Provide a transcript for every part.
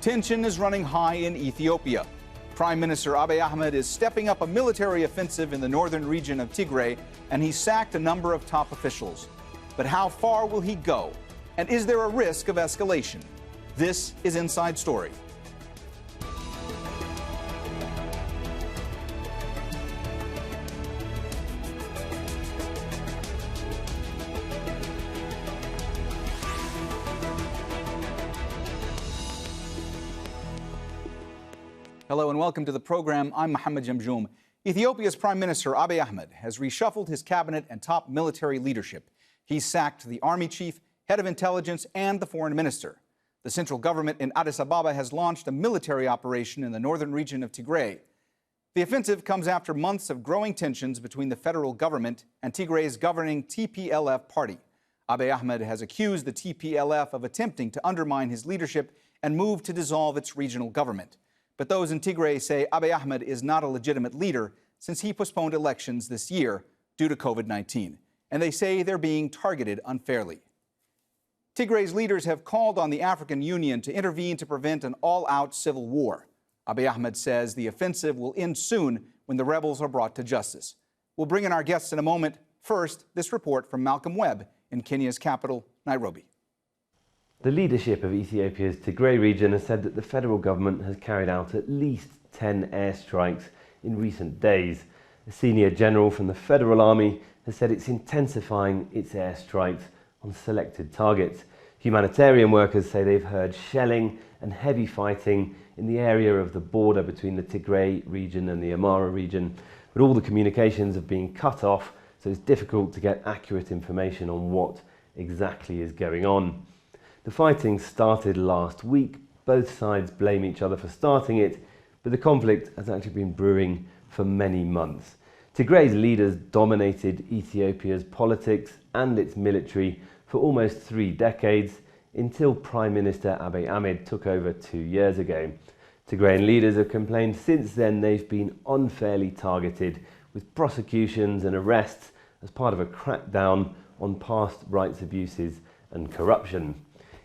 Tension is running high in Ethiopia. Prime Minister Abiy Ahmed is stepping up a military offensive in the northern region of Tigray, and he sacked a number of top officials. But how far will he go? And is there a risk of escalation? This is Inside Story. Hello and welcome to the program. I'm Mohammed Jamjoom. Ethiopia's Prime Minister Abiy Ahmed has reshuffled his cabinet and top military leadership. He's sacked the army chief, head of intelligence, and the foreign minister. The central government in Addis Ababa has launched a military operation in the northern region of Tigray. The offensive comes after months of growing tensions between the federal government and Tigray's governing TPLF party. Abiy Ahmed has accused the TPLF of attempting to undermine his leadership and move to dissolve its regional government. But those in Tigray say Abiy Ahmed is not a legitimate leader since he postponed elections this year due to COVID-19. And they say they're being targeted unfairly. Tigray's leaders have called on the African Union to intervene to prevent an all-out civil war. Abiy Ahmed says the offensive will end soon when the rebels are brought to justice. We'll bring in our guests in a moment. First, this report from Malcolm Webb in Kenya's capital, Nairobi. The leadership of Ethiopia's Tigray region has said that the federal government has carried out at least 10 airstrikes in recent days. A senior general from the federal army has said it's intensifying its airstrikes on selected targets. Humanitarian workers say they've heard shelling and heavy fighting in the area of the border between the Tigray region and the Omer region, but all the communications have been cut off, so it's difficult to get accurate information on what exactly is going on. The fighting started last week. Both sides blame each other for starting it, but the conflict has actually been brewing for many months. Tigray's leaders dominated Ethiopia's politics and its military for almost 3 decades until Prime Minister Abiy Ahmed took over 2 years ago. Tigrayan leaders have complained since then they've been unfairly targeted with prosecutions and arrests as part of a crackdown on past rights abuses and corruption.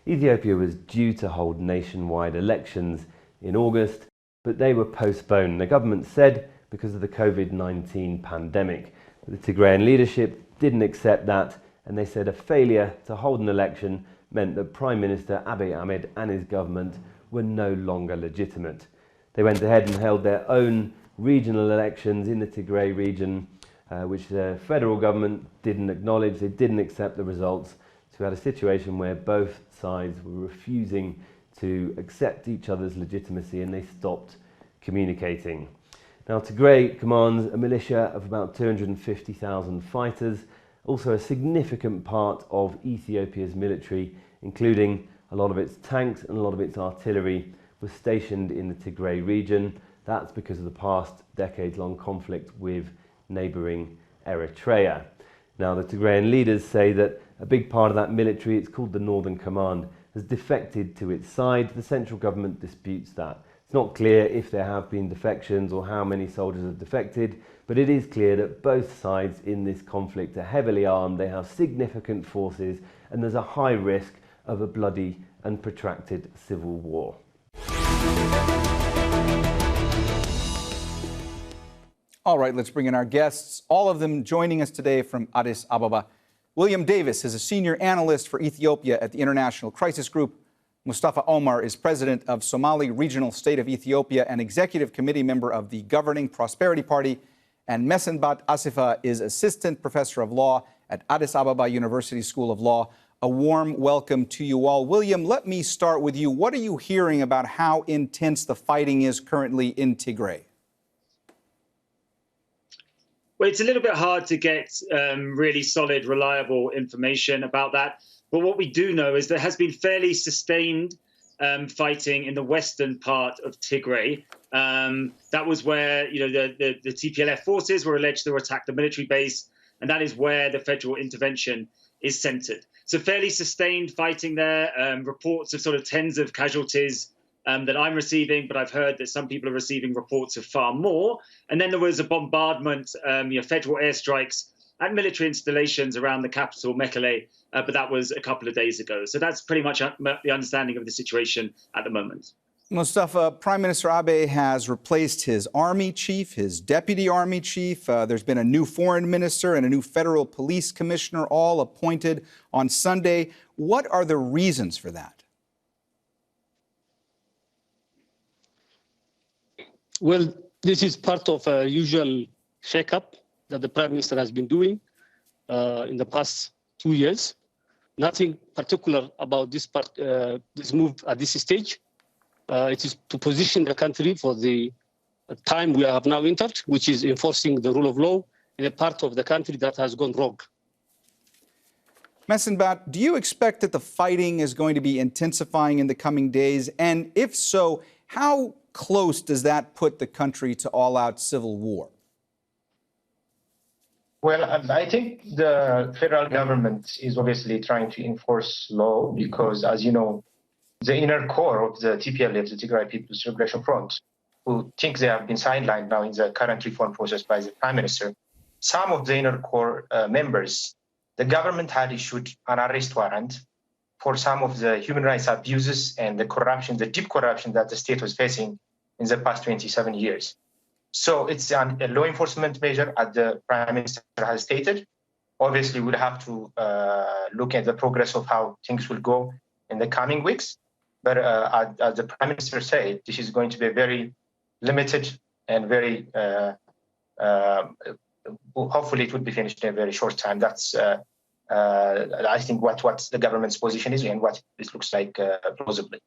Ethiopia was due to hold nationwide elections in August, but they were postponed. The government said because of the COVID-19 pandemic. But the Tigrayan leadership didn't accept that, and they said a failure to hold an election meant that Prime Minister Abiy Ahmed and his government were no longer legitimate. They went ahead and held their own regional elections in the Tigray region, which the federal government didn't acknowledge. They didn't accept the results. So we had a situation where both sides were refusing to accept each other's legitimacy, and they stopped communicating. Now, Tigray commands a militia of about 250,000 fighters, also a significant part of Ethiopia's military, including a lot of its tanks and a lot of its artillery, was stationed in the Tigray region. That's because of the past decades-long conflict with neighbouring Eritrea. Now, the Tigrayan leaders say that a big part of that military, it's called the Northern Command, has defected to its side. The central government disputes that. It's not clear if there have been defections or how many soldiers have defected, but it is clear that both sides in this conflict are heavily armed, they have significant forces, and there's a high risk of a bloody and protracted civil war. All right, let's bring in our guests, all of them joining us today from Addis Ababa. William Davis is a senior analyst for Ethiopia at the International Crisis Group. Mustafa Omer is president of Somali Regional State of Ethiopia and executive committee member of the governing Prosperity Party. And Mesenbat Asifa is assistant professor of law at Addis Ababa University School of Law. A warm welcome to you all. William, let me start with you. What are you hearing about how intense the fighting is currently in Tigray? Well, it's a little bit hard to get really solid, reliable information about that. But what we do know is there has been fairly sustained fighting in the western part of Tigray. That was where the TPLF forces were alleged to attack the military base, and that is where the federal intervention is centered. So fairly sustained fighting there. Reports of sort of tens of casualties that I'm receiving, but I've heard that some people are receiving reports of far more. And then there was a bombardment, federal airstrikes at military installations around the capital, Mekelle, but that was a couple of days ago. So that's pretty much the understanding of the situation at the moment. Mustafa, Prime Minister Abiy has replaced his army chief, his deputy army chief. There's been a new foreign minister and a new federal police commissioner, all appointed on Sunday. What are the reasons for that? Well, this is part of a usual shake-up that the Prime Minister has been doing in the past 2 years. Nothing particular about this move at this stage. It is to position the country for the time we have now entered, which is enforcing the rule of law in a part of the country that has gone rogue. Messenbat, do you expect that the fighting is going to be intensifying in the coming days? And if so, how close does that put the country to all-out civil war? Well, I think the federal government is obviously trying to enforce law because, as you know, the inner core of the TPLF, the Tigray People's Liberation Front, who think they have been sidelined now in the current reform process by the Prime Minister, some of the inner core members, the government had issued an arrest warrant for some of the human rights abuses and the corruption, the deep corruption that the state was facing in the past 27 years. So it's a law enforcement measure, as the Prime Minister has stated. Obviously, we'll have to look at the progress of how things will go in the coming weeks. But as the Prime Minister said, this is going to be a very limited and very, hopefully it would be finished in a very short time. That's, I think, what the government's position is and what this looks like plausibly.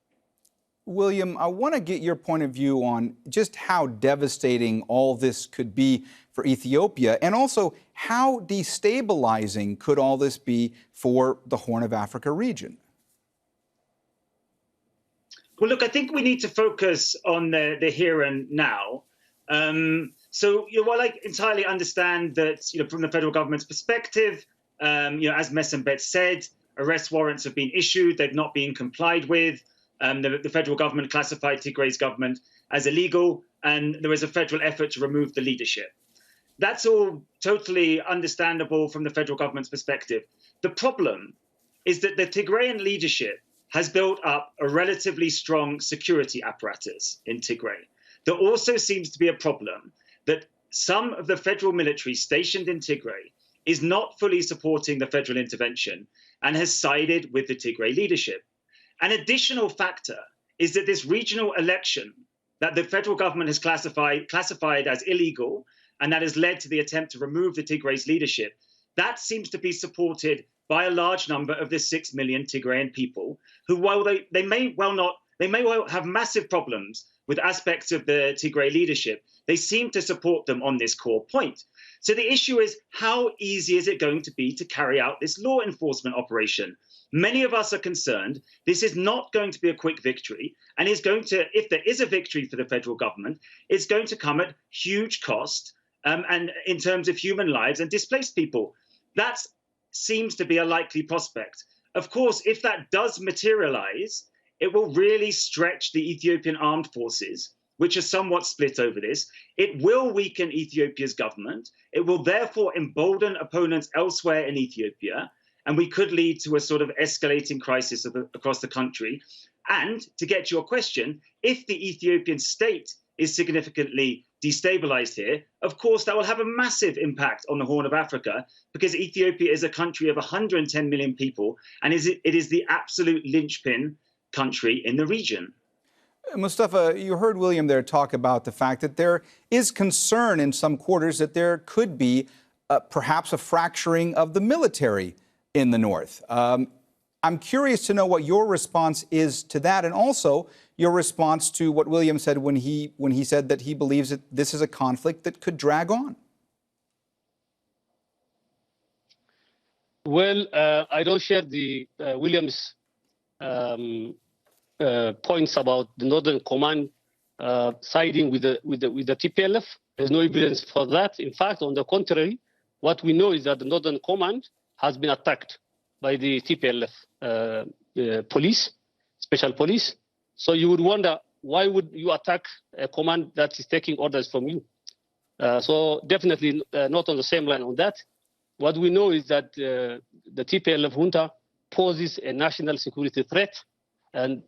William, I want to get your point of view on just how devastating all this could be for Ethiopia, and also how destabilizing could all this be for the Horn of Africa region? Well, look, I think we need to focus on the here and now. So, while I entirely understand that, from the federal government's perspective, as Messenbat said, arrest warrants have been issued, they've not been complied with. The federal government classified Tigray's government as illegal, and there is a federal effort to remove the leadership. That's all totally understandable from the federal government's perspective. The problem is that the Tigrayan leadership has built up a relatively strong security apparatus in Tigray. There also seems to be a problem that some of the federal military stationed in Tigray is not fully supporting the federal intervention and has sided with the Tigray leadership. An additional factor is that this regional election that the federal government has classified as illegal, and that has led to the attempt to remove the Tigray's leadership, that seems to be supported by a large number of the 6 million Tigrayan people who, while they may well have massive problems with aspects of the Tigray leadership, they seem to support them on this core point. So the issue is, how easy is it going to be to carry out this law enforcement operation? Many of us are concerned this is not going to be a quick victory, and is going to, if there is a victory for the federal government, it's going to come at huge cost, and in terms of human lives and displaced people. That seems to be a likely prospect. Of course, if that does materialize, it will really stretch the Ethiopian armed forces, which are somewhat split over this. It will weaken Ethiopia's government. It will therefore embolden opponents elsewhere in Ethiopia, and we could lead to a sort of escalating crisis across the country. And to get to your question, if the Ethiopian state is significantly destabilized here, of course, that will have a massive impact on the Horn of Africa, because Ethiopia is a country of 110 million people, and it is the absolute linchpin country in the region. Mustafa, you heard William there talk about the fact that there is concern in some quarters that there could be perhaps a fracturing of the military in the north. I'm curious to know what your response is to that, and also your response to what William said when he said that he believes that this is a conflict that could drag on. Well, I don't share the William's points about the Northern Command siding with the TPLF. There's no evidence for that. In fact, on the contrary, what we know is that the Northern Command has been attacked by the TPLF police, special police. So you would wonder, why would you attack a command that is taking orders from you? So definitely not on the same line on that. What we know is that the TPLF junta poses a national security threat, and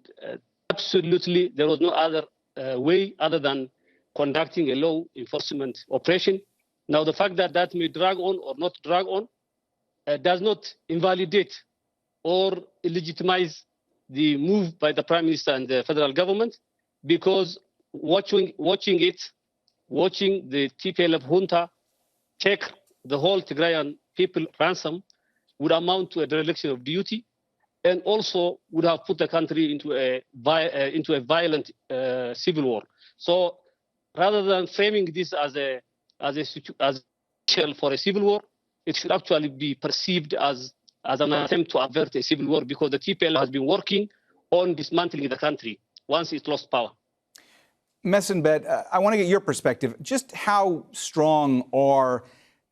absolutely, there was no other way other than conducting a law enforcement operation. Now, the fact that that may drag on or not drag on does not invalidate or illegitimize the move by the Prime Minister and the federal government, because watching the TPLF junta take the whole Tigrayan people ransom would amount to a dereliction of duty, and also would have put the country into a violent civil war. So, rather than framing this as a shell for a civil war, it should actually be perceived as an attempt to avert a civil war, because the TPLF has been working on dismantling the country once it lost power. Messenbet, I want to get your perspective. Just how strong are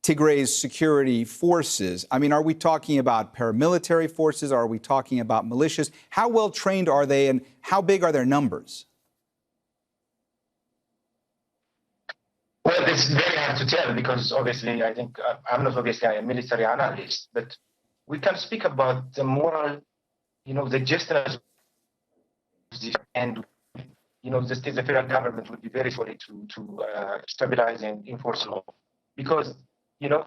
Tigray's security forces? I mean, are we talking about paramilitary forces? Are we talking about militias? How well trained are they, and how big are their numbers? Well, it's very hard to tell, because obviously I'm a military analyst, but we can speak about the moral, the justice, and the federal government would be very sorry to stabilize and enforce law, because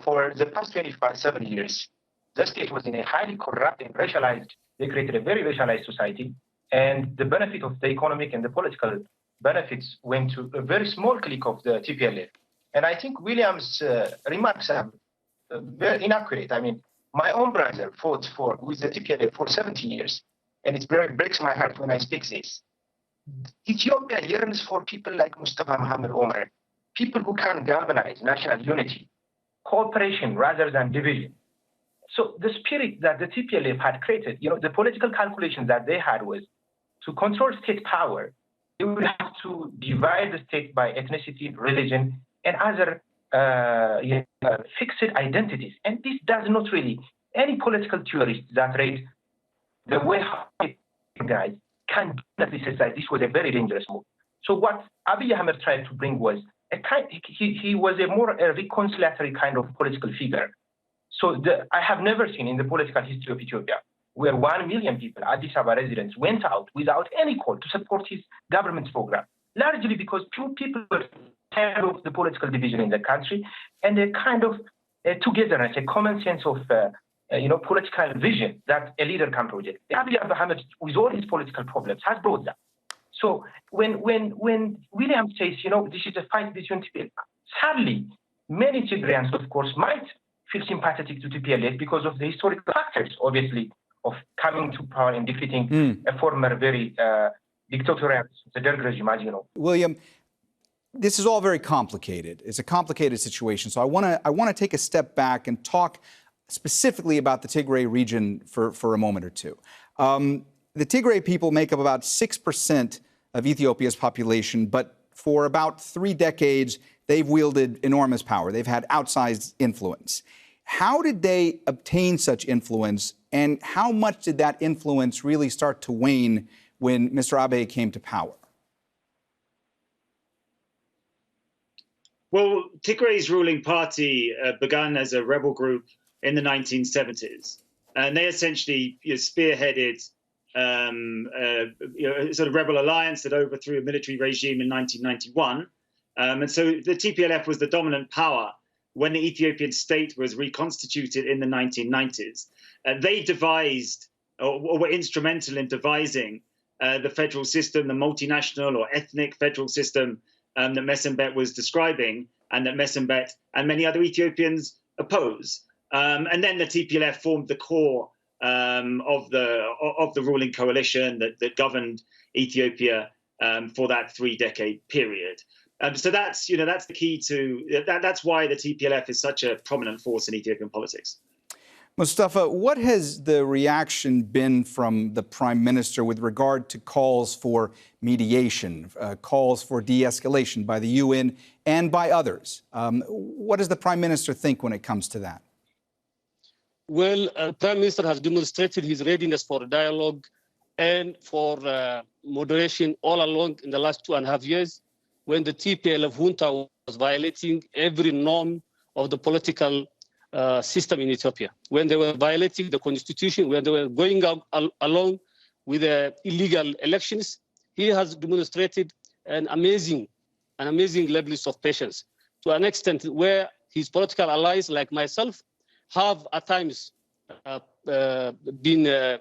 for the past 7 years, the state was in a highly corrupt and racialized. They created a very racialized society, and the benefit of the economic and the political benefits went to a very small clique of the TPLF. And I think William's remarks are very inaccurate. I mean, my own brother fought with the TPLF for 17 years, and it breaks my heart when I speak this. Ethiopia yearns for people like Mustafa, Mohammed, Omer, people who can galvanize national unity, cooperation rather than division. So the spirit that the TPLF had created, the political calculation that they had was to control state power. They would have to divide the state by ethnicity, religion, and other fixed identities. And this does not really, any political theorist that read the way guys can definitely say that this was a very dangerous move. So what Abiy Ahmed tried to bring was he was a more reconciliatory kind of political figure. So I have never seen in the political history of Ethiopia where 1 million people, Addis Ababa residents, went out without any call to support his government's program, largely because people were tired of the political division in the country, and a kind of togetherness, a common sense of political vision that a leader can project. Abiy Ahmed, with all his political problems, has brought that. So when William says, this is a fight between TPLF, sadly, many Tigrayans, of course, might feel sympathetic to TPLF because of the historical factors, obviously, of coming to power and defeating a former very dictatorial, the Derg regime, as you know. William, this is all very complicated. It's a complicated situation. So I want to take a step back and talk specifically about the Tigray region for a moment or two. The Tigray people make up about 6% of Ethiopia's population, but for about 3 decades, they've wielded enormous power. They've had outsized influence. How did they obtain such influence, and how much did that influence really start to wane when Mr. Abiy came to power? Well, Tigray's ruling party began as a rebel group in the 1970s, and they essentially spearheaded sort of rebel alliance that overthrew a military regime in 1991. And so the TPLF was the dominant power when the Ethiopian state was reconstituted in the 1990s. They devised, or were instrumental in devising, the federal system, the multinational or ethnic federal system that Messenbet was describing, and that Messenbet and many other Ethiopians oppose. And then the TPLF formed the core of the ruling coalition that governed Ethiopia for that 3-decade period. So that's the key to that's why the TPLF is such a prominent force in Ethiopian politics. Mustafa, what has the reaction been from the Prime Minister with regard to calls for mediation, calls for de-escalation by the UN and by others? What does the Prime Minister think when it comes to that? Well, Prime Minister has demonstrated his readiness for dialogue and for moderation all along in the last 2.5 years, when the TPLF junta was violating every norm of the political system in Ethiopia, when they were violating the constitution, when they were going along with illegal elections, he has demonstrated an amazing levels of patience, to an extent where his political allies, like myself, have at times been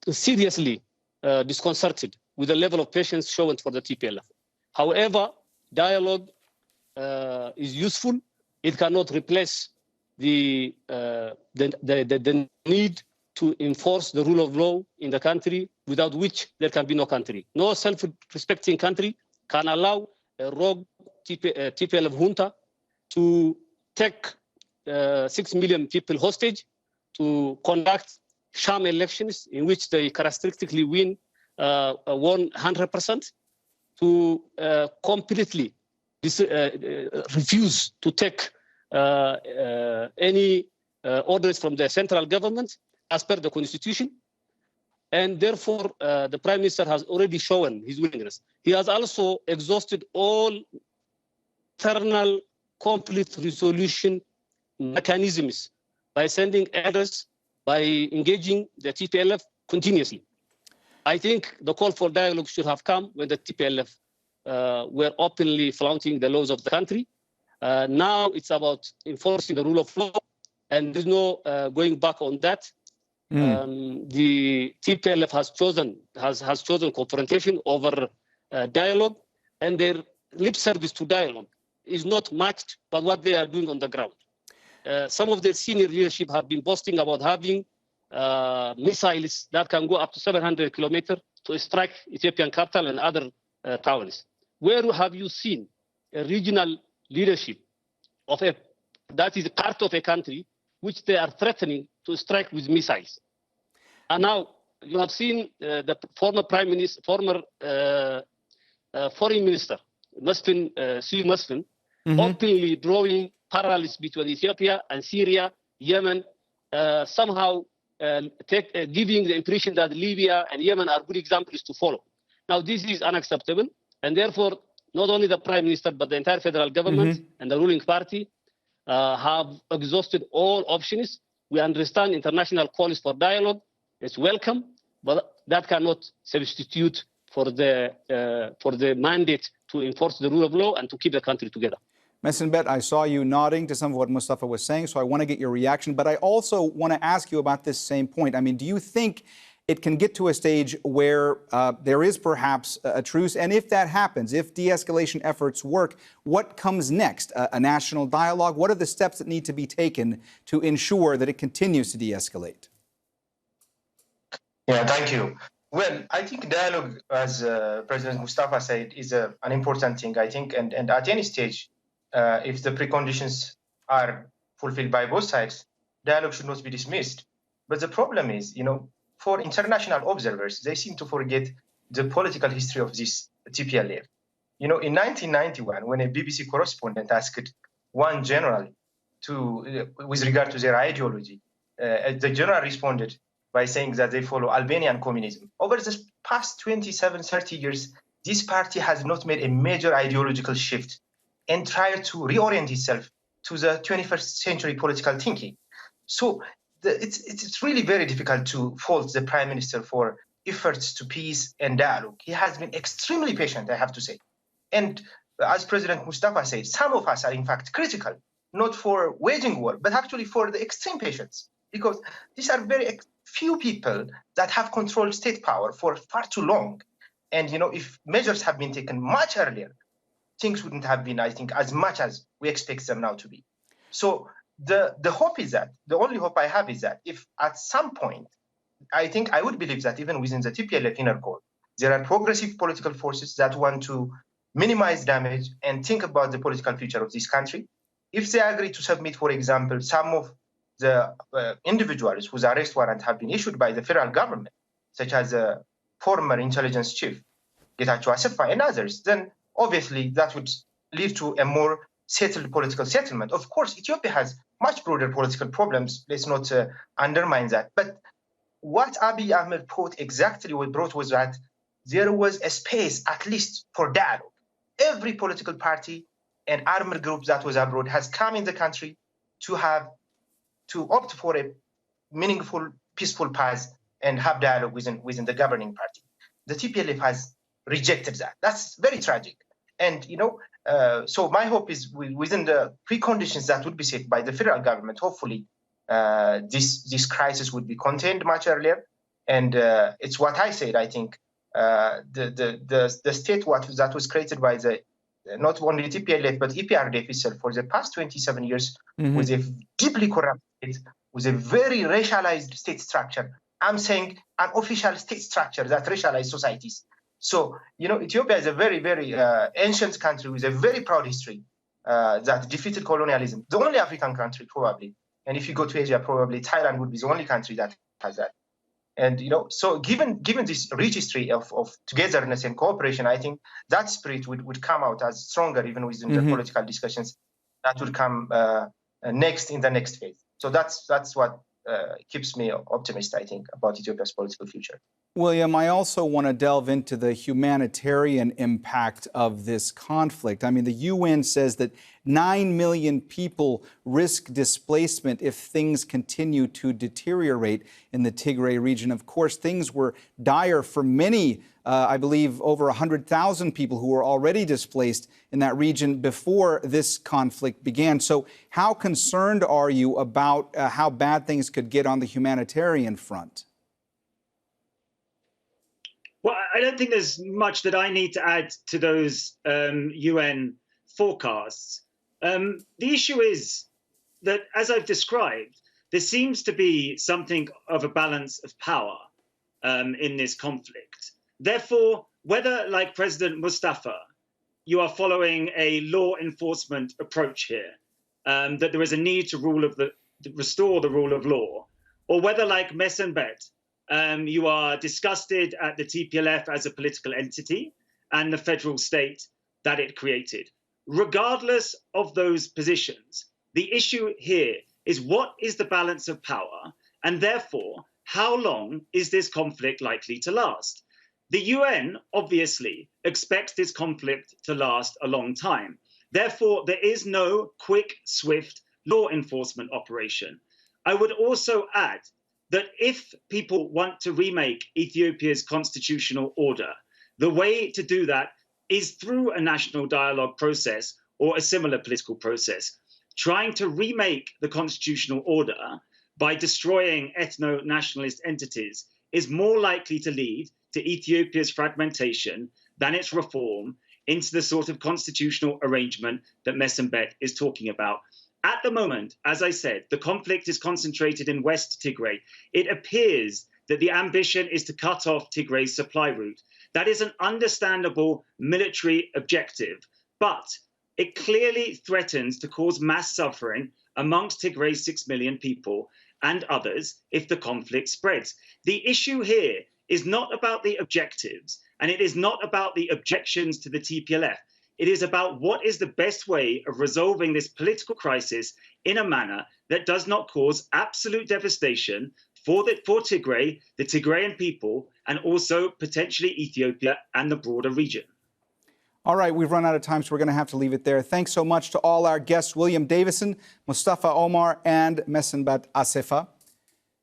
seriously disconcerted with the level of patience shown for the TPLF. However, dialogue is useful. It cannot replace the need to enforce the rule of law in the country, without which there can be no country. No self-respecting country can allow a rogue TPLF junta to take 6 million people hostage, to conduct sham elections in which they characteristically won 100%, to completely refuse to take any orders from the central government as per the constitution. And therefore, the Prime Minister has already shown his willingness. He has also exhausted all internal conflict resolution mechanisms by sending orders, by engaging the TPLF continuously. I think the call for dialogue should have come when the TPLF were openly flaunting the laws of the country. Now it's about enforcing the rule of law, and there's no going back on that. The TPLF has chosen confrontation over dialogue, and their lip service to dialogue is not matched by what they are doing on the ground. Some of their senior leadership have been boasting about having missiles that can go up to 700 kilometers to strike Ethiopian capital and other towns. Where have you seen a regional leadership that is part of a country which they are threatening to strike with missiles? And now you have seen the former Prime Minister, former Foreign Minister, Muslim, openly drawing parallels between Ethiopia and Syria, Yemen, somehow giving the impression that Libya and Yemen are good examples to follow. Now, this is unacceptable, and therefore, not only the Prime Minister, but the entire federal government and the ruling party have exhausted all options. We understand international calls for dialogue. It's welcome, but that cannot substitute for the mandate to enforce the rule of law and to keep the country together. Messenbet, I saw you nodding to some of what Mustafa was saying, so I want to get your reaction. But I also want to ask you about this same point. I mean, do you think it can get to a stage where there is perhaps a truce? And if that happens, if de-escalation efforts work, what comes next? A national dialogue? What are the steps that need to be taken to ensure that it continues to de-escalate? Yeah, thank you. Well, I think dialogue, as President Mustafa said, is an important thing, I think. And at any stage, if the preconditions are fulfilled by both sides, dialogue should not be dismissed. But the problem is, for international observers, they seem to forget the political history of this TPLF. In 1991, when a BBC correspondent asked one general with regard to their ideology, the general responded by saying that they follow Albanian communism. Over the past 27, 30 years, this party has not made a major ideological shift and tried to reorient itself to the 21st century political thinking. So it's really very difficult to fault the Prime Minister for efforts to peace and dialogue. He has been extremely patient, I have to say. And as President Mustafa said, some of us are in fact critical, not for waging war, but actually for the extreme patience, because these are very few people that have controlled state power for far too long. And, if measures have been taken much earlier, things wouldn't have been, I think, as much as we expect them now to be. So the hope is that, the only hope I have is that if at some point, I would believe that even within the TPLF inner core, there are progressive political forces that want to minimize damage and think about the political future of this country. If they agree to submit, for example, some of the individuals whose arrest warrants have been issued by the federal government, such as the former intelligence chief, Getachew Assefa, and others, then obviously that would lead to a more settled political settlement. Of course, Ethiopia has much broader political problems. Let's not undermine that. But what Abiy Ahmed brought was that there was a space, at least, for dialogue. Every political party and armed group that was abroad has come in the country to opt for a meaningful, peaceful path and have dialogue within the governing party. The TPLF has rejected that. That's very tragic. And, so my hope is within the preconditions that would be set by the federal government, hopefully this crisis would be contained much earlier. And it's what I said, I think the state that was created by not only TPLF, but EPRDF itself for the past 27 years was a deeply corrupt state, with a very racialized state structure. I'm saying an official state structure that racialized societies. So, Ethiopia is a very, very ancient country with a very proud history that defeated colonialism. The only African country, probably. And if you go to Asia, probably Thailand would be the only country that has that. And, so given this rich history of togetherness and cooperation, I think that spirit would come out as stronger even within the political discussions that would come next in the next phase. So that's what keeps me optimistic, I think, about Ethiopia's political future. William, I also want to delve into the humanitarian impact of this conflict. I mean, the UN says that 9 million people risk displacement if things continue to deteriorate in the Tigray region. Of course, things were dire for many, I believe over 100,000 people who were already displaced in that region before this conflict began. So how concerned are you about how bad things could get on the humanitarian front? Well, I don't think there's much that I need to add to those UN forecasts. The issue is that, as I've described, there seems to be something of a balance of power in this conflict. Therefore, whether, like President Mustafa, you are following a law enforcement approach here, that there is a need to restore the rule of law, or whether, like Mesenbet, you are disgusted at the TPLF as a political entity and the federal state that it created. Regardless of those positions, the issue here is what is the balance of power, and therefore, how long is this conflict likely to last? The UN obviously expects this conflict to last a long time. Therefore, there is no quick, swift law enforcement operation. I would also add that if people want to remake Ethiopia's constitutional order, the way to do that is through a national dialogue process or a similar political process. Trying to remake the constitutional order by destroying ethno-nationalist entities is more likely to lead to Ethiopia's fragmentation than its reform into the sort of constitutional arrangement that Mesenbet is talking about. At the moment, as I said, the conflict is concentrated in West Tigray. It appears that the ambition is to cut off Tigray's supply route. That is an understandable military objective, but it clearly threatens to cause mass suffering amongst Tigray's 6 million people and others if the conflict spreads. The issue here is not about the objectives, and it is not about the objections to the TPLF. It is about what is the best way of resolving this political crisis in a manner that does not cause absolute devastation for Tigray, the Tigrayan people, and also potentially Ethiopia and the broader region. All right, we've run out of time, so we're going to have to leave it there. Thanks so much to all our guests, William Davison, Mustafa Omer, and Mesenbet Assefa.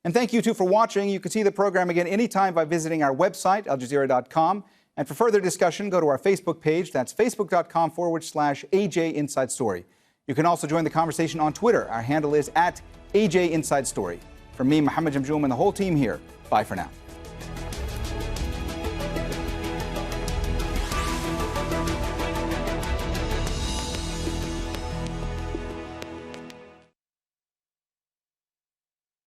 And thank you, too, for watching. You can see the program again anytime by visiting our website, aljazeera.com. And for further discussion, go to our Facebook page. That's facebook.com/AJ Inside Story. You can also join the conversation on Twitter. Our handle is @AJ Inside Story. From me, Mohammed Jamjoom, and the whole team here, bye for now.